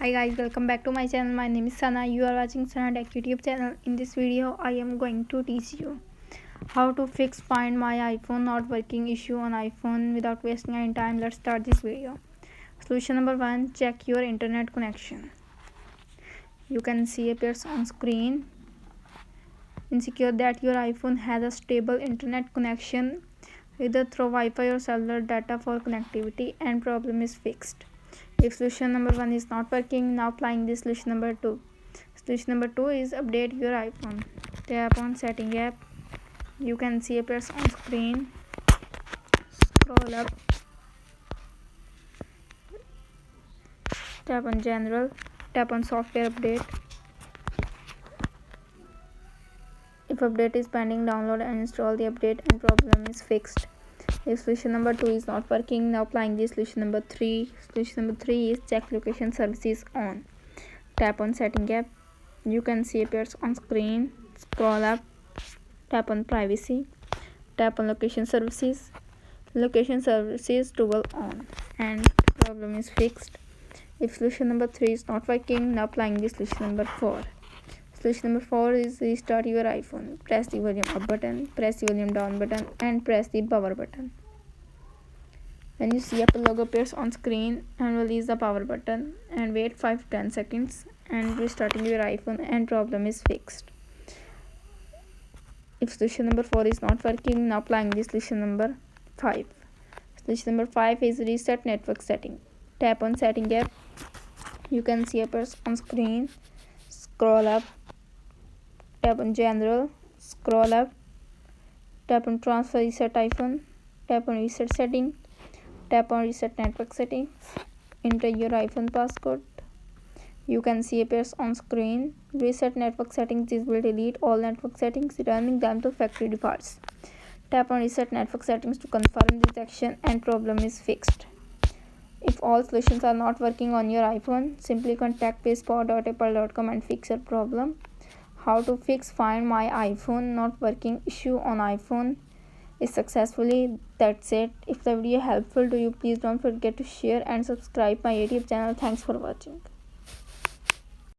Hi guys, welcome back to my channel. My name is Sana. You are watching Sana Tech YouTube channel. In this video, I am going to teach you how to fix Find My iPhone not working issue on iPhone without wasting any time. Let's start this video. Solution number 1: check your internet connection. You can see appears on screen. Ensure that your iPhone has a stable internet connection either through Wi-Fi or cellular data for connectivity and problem is fixed. If solution number 1 is not working, now applying this solution number 2. Solution number 2 is update your iPhone. Tap on setting app. You can see appears on screen. Scroll up. Tap on general. Tap on software update. If update is pending, download and install the update and problem is fixed. If solution number 2 is not working, now applying this solution number 3. Solution number 3 is check location services on. Tap on setting app. You can see appears on screen. Scroll up. Tap on privacy. Tap on location services. Location services toggle on and problem is fixed. If solution number 3 is not working, now applying this solution number 4. Solution number 4 is restart your iPhone. Press the volume up button, press the volume down button and press the power button. When you see Apple logo appears on screen, and release the power button and wait 5-10 seconds and restarting your iPhone and problem is fixed. If solution number 4 is not working, now applying this solution number 5. Solution number 5 is reset network setting. Tap on setting app. You can see appears on screen. Scroll up. Tap on general. Scroll up. Tap on transfer reset iPhone. Tap on reset setting. Tap on reset network settings. Enter your iPhone passcode. You can see appears on screen. Reset network settings. This will delete all network settings, returning them to factory defaults. Tap on reset network settings to confirm this action and problem is fixed. If all solutions are not working on your iPhone, simply contact payspot.apple.com and fix your problem. How to fix Find My iPhone not working issue on iPhone is successfully. That's it. If the video helpful to you, please don't forget to share and subscribe my YouTube channel. Thanks for watching.